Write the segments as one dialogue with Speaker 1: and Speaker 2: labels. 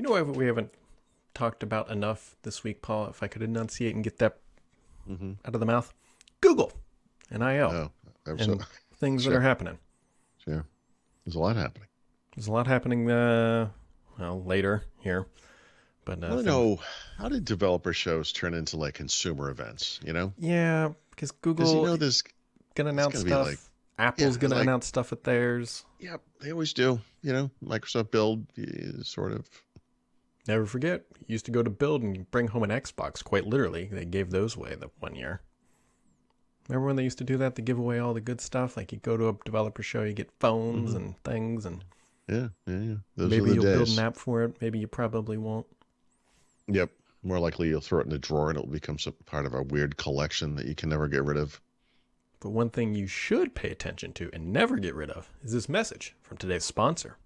Speaker 1: You know what we haven't talked about enough this week, Paul, if I could enunciate and get that out of the mouth? Google and I/O
Speaker 2: Oh,
Speaker 1: and
Speaker 2: absolutely.
Speaker 1: things that
Speaker 2: Sure.
Speaker 1: are happening.
Speaker 2: Sure. There's a lot happening.
Speaker 1: There's a lot happening, later here. But
Speaker 2: I want to know, how did developer shows turn into like consumer events, you know?
Speaker 1: yeah, because
Speaker 2: Because
Speaker 1: Google
Speaker 2: there's
Speaker 1: going to
Speaker 2: it's
Speaker 1: announce
Speaker 2: going to be
Speaker 1: stuff.
Speaker 2: like,
Speaker 1: Apple's going to
Speaker 2: like,
Speaker 1: announce stuff at theirs.
Speaker 2: yeah, they always do. You know, Microsoft Build sort of.
Speaker 1: Never forget, you used to go to Build and you bring home an Xbox, quite literally. They gave those away the one year. Remember when they used to do that? They give away all the good stuff. Like you go to a developer show, you get phones and things, and
Speaker 2: Yeah. Those
Speaker 1: maybe
Speaker 2: are the
Speaker 1: you'll build
Speaker 2: days.
Speaker 1: an app for it. Maybe you probably won't.
Speaker 2: Yep. More likely you'll throw it in a drawer and it'll become some part of a weird collection that you can never get rid of.
Speaker 1: But one thing you should pay attention to and never get rid of is this message from today's sponsor.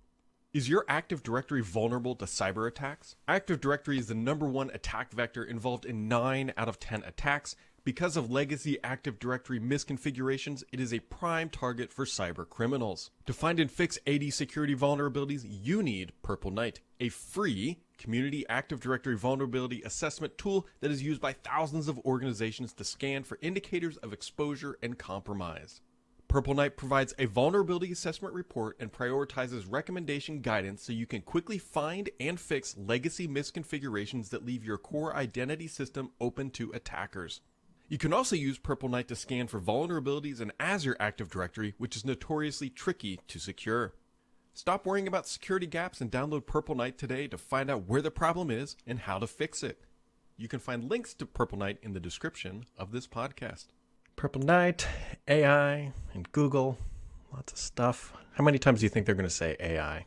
Speaker 3: Is your Active Directory vulnerable to cyber attacks? Active Directory is the #1 attack vector involved in 9 out of 10 attacks. Because of legacy Active Directory misconfigurations, it is a prime target for cyber criminals. To find and fix AD security vulnerabilities, you need Purple Knight, a free community Active Directory vulnerability assessment tool that is used by thousands of organizations to scan for indicators of exposure and compromise. Purple Knight provides a vulnerability assessment report and prioritizes recommendation guidance so you can quickly find and fix legacy misconfigurations that leave your core identity system open to attackers. You can also use Purple Knight to scan for vulnerabilities in Azure Active Directory, which is notoriously tricky to secure. Stop worrying about security gaps and download Purple Knight today to find out where the problem is and how to fix it. You can find links to Purple Knight in the description of this podcast.
Speaker 1: Purple Knight, AI, and Google. Lots of stuff. How many times do you think they're going to say AI?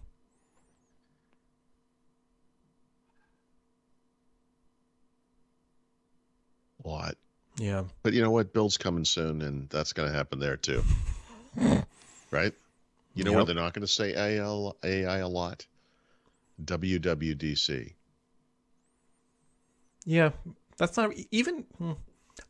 Speaker 2: A lot.
Speaker 1: Yeah.
Speaker 2: But you know what? Build's coming soon, and that's going to happen there too. Right? You know where
Speaker 1: Yep.
Speaker 2: they're not going to say AI a lot? WWDC.
Speaker 1: Yeah. That's not even...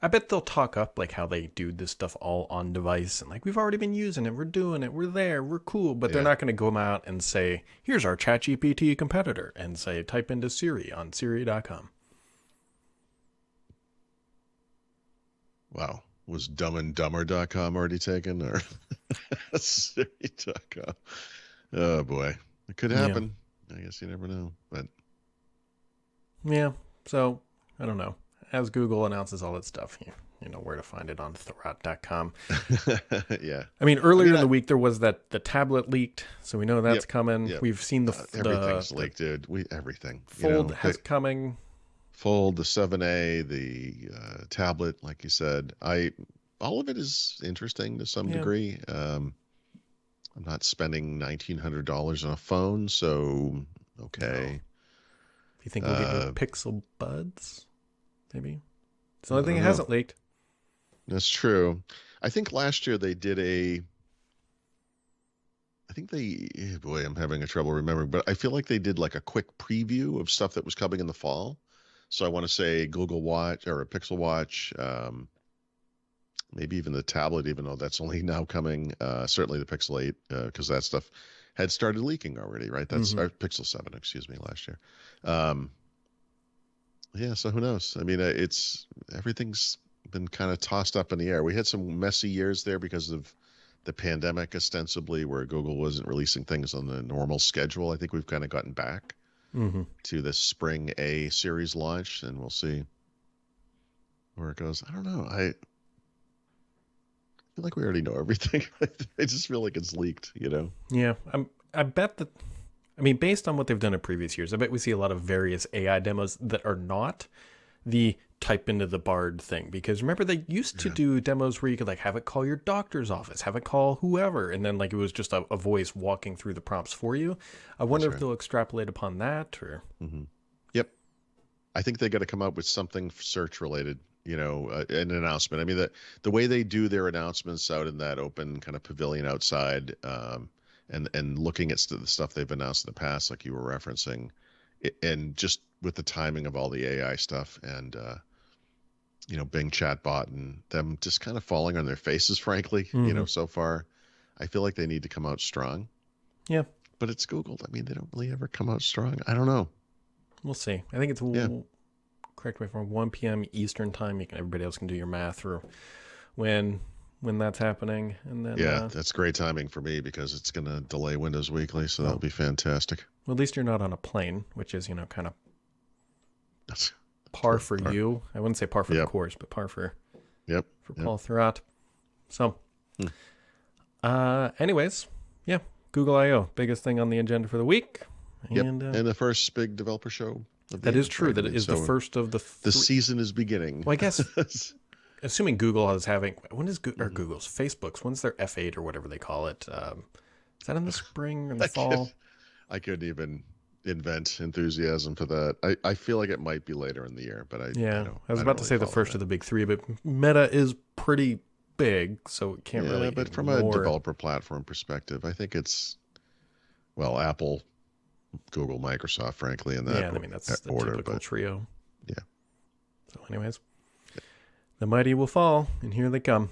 Speaker 1: I bet they'll talk up like how they do this stuff all on device and like we've already been using it, we're doing it, we're there, we're cool, but they're
Speaker 2: Yeah.
Speaker 1: not going to go out and say, here's our ChatGPT competitor and say type into Siri on Siri.com.
Speaker 2: Wow. Was dumbandumber.com already taken or Siri.com? Oh boy. It could happen. I guess you never know. But
Speaker 1: Yeah, so I don't know. As Google announces all that stuff, you know where to find it on Thurrott.com.
Speaker 2: yeah.
Speaker 1: I mean, earlier in the week there was the tablet leaked, so we know that's
Speaker 2: Yep,
Speaker 1: coming.
Speaker 2: yep.
Speaker 1: We've seen
Speaker 2: Everything's leaked, dude. Everything.
Speaker 1: Fold has coming.
Speaker 2: Fold, the 7A, the tablet, like you said. All of it is interesting to some degree. I'm not spending $1,900 on a phone, so okay.
Speaker 1: No. You think we'll get new Pixel Buds? Maybe. It's the only thing that hasn't leaked.
Speaker 2: That's true. I think last year they did boy, I'm having a trouble remembering, but I feel like they did like a quick preview of stuff that was coming in the fall. So I want to say Google Watch or a Pixel Watch, maybe even the tablet, even though that's only now coming. Certainly the Pixel 8, because that stuff had started leaking already, right? That's our Pixel 7, excuse me, last year. Yeah, so who knows? I mean, everything's been kind of tossed up in the air. We had some messy years there because of the pandemic, ostensibly, where Google wasn't releasing things on the normal schedule. I think we've kind of gotten back to the spring A series launch, and we'll see where it goes. I don't know. I feel like we already know everything. I just feel like it's leaked, you know?
Speaker 1: Yeah, I bet that. I mean, based on what they've done in previous years, I bet we see a lot of various AI demos that are not the type into the Bard thing. Because remember, they used to do demos where you could like have it call your doctor's office, have it call whoever, and then like it was just a voice walking through the prompts for you. I wonder if they'll extrapolate upon that or.
Speaker 2: Yep. I think they got to come up with something search related, you know, an announcement. I mean, the way they do their announcements out in that open kind of pavilion outside, and looking at the stuff they've announced in the past, like you were referencing, and just with the timing of all the AI stuff and, you know, Bing chatbot and them just kind of falling on their faces, frankly, you know, so far, I feel like they need to come out strong.
Speaker 1: Yeah.
Speaker 2: But it's Google. I mean, they don't really ever come out strong. I don't know.
Speaker 1: we'll see. I think it's correct me if I'm 1 p.m. Eastern time. Everybody else can do your math through when that's happening, and then
Speaker 2: that's great timing for me because it's going to delay Windows Weekly, so that'll be fantastic.
Speaker 1: Well, at least you're not on a plane, which is kind of
Speaker 2: That's
Speaker 1: par for you. I wouldn't say par for the course, but par for Paul Thurrott. So, anyways, Google I/O, biggest thing on the agenda for the week. And
Speaker 2: the first big developer show.
Speaker 1: That is true. That it is the first of the
Speaker 2: the season is beginning.
Speaker 1: Well, I guess, assuming Google is having, when is Google's, Facebook's, when's their F8 or whatever they call it? Is that in the spring or the fall?
Speaker 2: I couldn't even invent enthusiasm for that. I feel like it might be later in the year, but I
Speaker 1: was about to say the first of the big three, but Meta is pretty big, so it can't really.
Speaker 2: But from a developer platform perspective, I think it's Apple, Google, Microsoft, frankly, in that
Speaker 1: that's the
Speaker 2: order,
Speaker 1: typical trio.
Speaker 2: Yeah.
Speaker 1: So, anyways, the mighty will fall, and here they come.